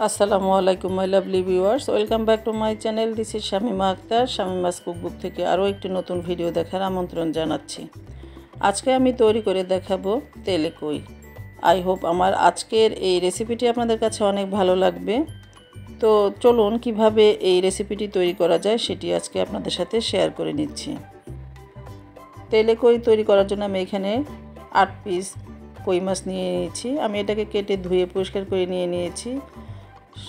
আসসালামু আলাইকুম my lovely viewers, welcome back to my channel. This is Shamima Akter. Shamima's cookbook থেকে আরও একটি নতুন ভিডিও দেখার আমন্ত্রণ জানাচ্ছি। আজকে আমি তৈরি করে দেখাবো তেলে কই। আই হোপ আমার আজকের এই রেসিপিটি আপনাদের কাছে অনেক ভালো লাগবে। তো চলুন কিভাবে এই রেসিপিটি তৈরি করা যায় সেটি আজকে আপনাদের সাথে শেয়ার করে নিচ্ছি। তেলে কই তৈরি করার জন্য আমি এখানে 8 পিস কই মাছ নিয়ে নিয়েছি। আমি এটাকে কেটে ধুয়ে পরিষ্কার করে নিয়ে নিয়েছি।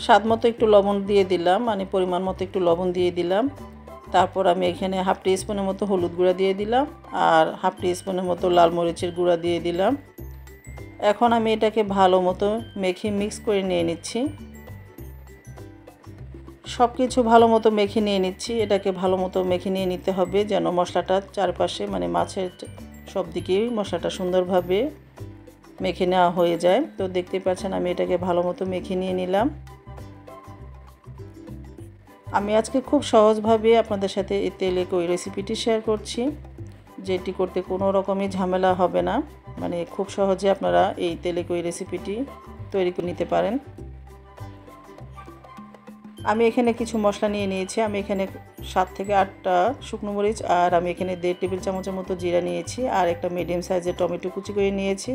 স্বাদ মতো একটু লবণ দিয়ে দিলাম, মানে পরিমাণ মতো একটু লবণ দিয়ে দিলাম। তারপর আমি এখানে হাফ টি স্পুনের মতো হলুদ গুঁড়া দিয়ে দিলাম আর হাফ টি স্পুনের মতো লাল মরিচের গুঁড়া দিয়ে দিলাম। এখন আমি এটাকে ভালো মতো মেখে মিক্স করে নিয়ে নিচ্ছি। সব কিছু ভালো মতো মেখে নিয়ে নিচ্ছি। এটাকে ভালো মতো মেখে নিয়ে নিতে হবে যেন মশলাটা চারপাশে, মানে মাছের সব দিকেই মশলাটা সুন্দরভাবে মেখে নেওয়া হয়ে যায়। তো দেখতে পাচ্ছেন আমি এটাকে ভালো মতো মেখে নিয়ে নিলাম। আমি আজকে খুব সহজভাবে আপনাদের সাথে এই তেলে কই রেসিপিটি শেয়ার করছি, যেটি করতে কোনো রকমই ঝামেলা হবে না। মানে খুব সহজে আপনারা এই তেলে কই রেসিপিটি তৈরি করে নিতে পারেন। আমি এখানে কিছু মশলা নিয়ে নিয়েছি। আমি এখানে 7 থেকে 8টা শুকনো মরিচ আর আমি এখানে 1.5 টেবিল চামচের মতো জিরা নিয়েছি আর একটা মিডিয়াম সাইজের টমেটো কুচি করে নিয়েছি।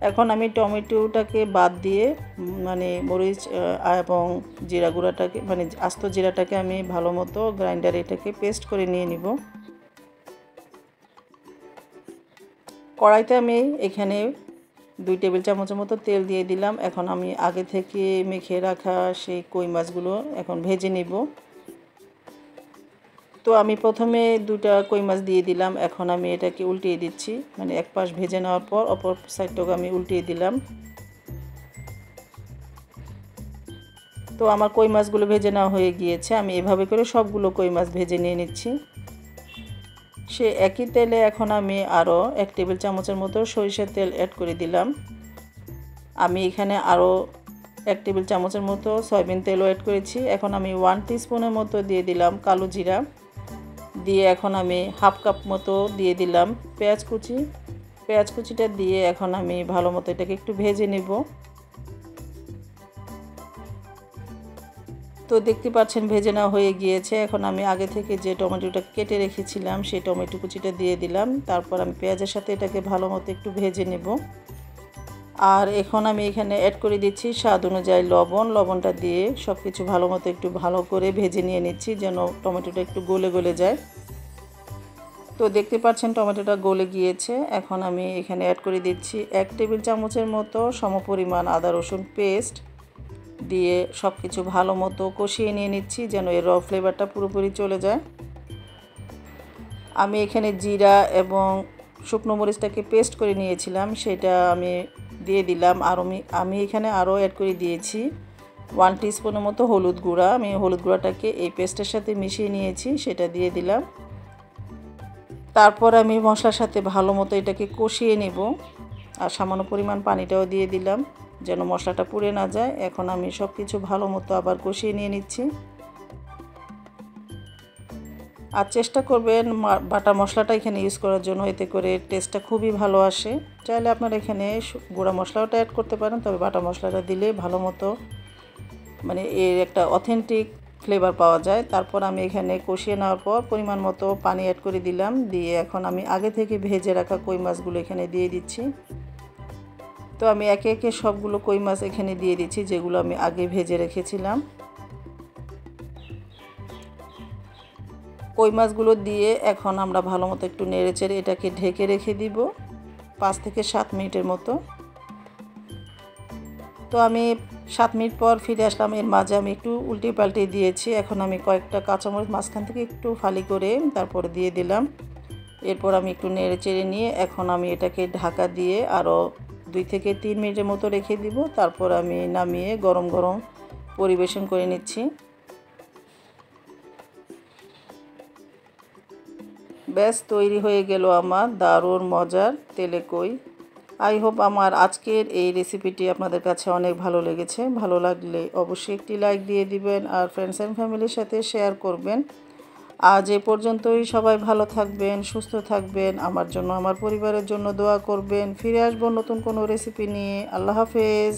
এখন আমি টমেটোটাকে বাদ দিয়ে, মানে মরিচ এবং জিরা গুঁড়াটাকে, মানে আস্ত জিরাটাকে আমি ভালো মতো গ্রাইন্ডারে এটাকে পেস্ট করে নিয়ে নিব। কড়াইতে আমি এখানে 2 টেবিল চামচের মতো তেল দিয়ে দিলাম। এখন আমি আগে থেকে মেখে রাখা সেই কই মাছগুলো এখন ভেজে নিব। তো আমি প্রথমে 2টা কই মাছ দিয়ে দিলাম। এখন আমি এটাকে উল্টিয়ে দিচ্ছি, মানে এক পাশ ভেজে নেওয়ার পর অপর সাইডটাকে আমি উল্টিয়ে দিলাম। তো আমার কই মাছগুলো ভেজে নেওয়া হয়ে গিয়েছে। আমি এভাবে করে সবগুলো কই মাছ ভেজে নিয়ে নিচ্ছি। সে একই তেলে এখন আমি আরও 1 টেবিল চামচের মতো সরিষার তেল অ্যাড করে দিলাম। আমি এখানে আরও 1 টেবিল চামচের মতো সয়াবিন তেলও অ্যাড করেছি। এখন আমি 1 টিস্পুনের মতো দিয়ে দিলাম কালো জিরা, দিয়ে এখন আমি হাফ কাপ মতো দিয়ে দিলাম পেঁয়াজ কুচি। পেঁয়াজ কুচিটা দিয়ে এখন আমি ভালো মতো এটাকে একটু ভেজে নেব। তো দেখতে পাচ্ছেন ভেজে নেওয়া হয়ে গিয়েছে। এখন আমি আগে থেকে যে টমেটোটা কেটে রেখেছিলাম সেই টমেটো কুচিটা দিয়ে দিলাম। তারপর আমি পেঁয়াজের সাথে এটাকে ভালো মতো একটু ভেজে নেব। আর এখন আমি এখানে অ্যাড করে দিচ্ছি স্বাদ অনুযায়ী লবণ। লবণটা দিয়ে সব কিছু ভালো মতো একটু ভালো করে ভেজে নিয়ে নিচ্ছি যেন টমেটোটা একটু গলে গলে যায়। তো দেখতে পাচ্ছেন টমেটোটা গলে গিয়েছে। এখন আমি এখানে অ্যাড করে দিচ্ছি 1 টেবিল চামচের মতো সমপরিমাণ আদা রসুন পেস্ট, দিয়ে সব কিছু ভালো মতো কষিয়ে নিয়ে নিচ্ছি যেন এর র ফ্লেভারটা পুরোপুরি চলে যায়। আমি এখানে জিরা এবং শুকনো মরিচটাকে পেস্ট করে নিয়েছিলাম, সেটা আমি দিয়ে দিলাম। আর আমি এখানে আরও অ্যাড করে দিয়েছি 1 টিস্পুনের মতো হলুদ গুঁড়া। আমি হলুদ গুঁড়াটাকে এই পেস্টের সাথে মিশিয়ে নিয়েছি, সেটা দিয়ে দিলাম। তারপর আমি মশলার সাথে ভালো মতো এটাকে কষিয়ে নেব আর সামান্য পরিমাণ পানিটাও দিয়ে দিলাম যেন মশলাটা পুড়ে না যায়। এখন আমি সব কিছু ভালো মতো আবার কষিয়ে নিয়ে নিচ্ছি। আর চেষ্টা করবেন বাটা মশলাটা এখানে ইউজ করার জন্য, এতে করে টেস্টটা খুবই ভালো আসে। চাইলে আপনারা এখানে গুঁড়া মশলাটা অ্যাড করতে পারেন, তবে বাটা মশলাটা দিলে ভালো মতো, মানে এর একটা অথেন্টিক ফ্লেভার পাওয়া যায়। তারপর আমি এখানে কষিয়ে নেওয়ার পর পরিমাণ মতো পানি অ্যাড করে দিলাম। দিয়ে এখন আমি আগে থেকে ভেজে রাখা কই মাছগুলো এখানে দিয়ে দিচ্ছি। তো আমি একে একে সবগুলো কই মাছ এখানে দিয়ে দিচ্ছি যেগুলো আমি আগে ভেজে রেখেছিলাম। কই মাছগুলো দিয়ে এখন আমরা ভালো মতো একটু নেড়েচেড়ে এটাকে ঢেকে রেখে দিব 5 থেকে 7 মিনিটের মতো। তো আমি 7 মিনিট পর ফিরে আসলাম। এর মাঝে আমি একটু উল্টে পাল্টে দিয়েছি। এখন আমি কয়েকটা কাঁচামরিচ মাঝখান থেকে একটু ফালি করে তারপরে দিয়ে দিলাম। এরপর আমি একটু নেড়েচেড়ে নিয়ে এখন আমি এটাকে ঢাকা দিয়ে আরও 2 থেকে 3 মিনিটের মতো রেখে দিব। তারপর আমি নামিয়ে গরম গরম পরিবেশন করে নিচ্ছি। ব্যাস তৈরি হয়ে গেল আমার দারুণ মজার তেলে কই। আই হোপ আমার আজকের এই রেসিপিটি আপনাদের কাছে অনেক ভালো লেগেছে। ভালো লাগলে অবশ্যই একটি লাইক দিয়ে দিবেন আর ফ্রেন্ডস অ্যান্ড ফ্যামিলির সাথে শেয়ার করবেন। আজ এ পর্যন্তই। সবাই ভালো থাকবেন, সুস্থ থাকবেন, আমার জন্য আমার পরিবারের জন্য দোয়া করবেন। ফিরে আসবো নতুন কোনো রেসিপি নিয়ে। আল্লাহ হাফেজ।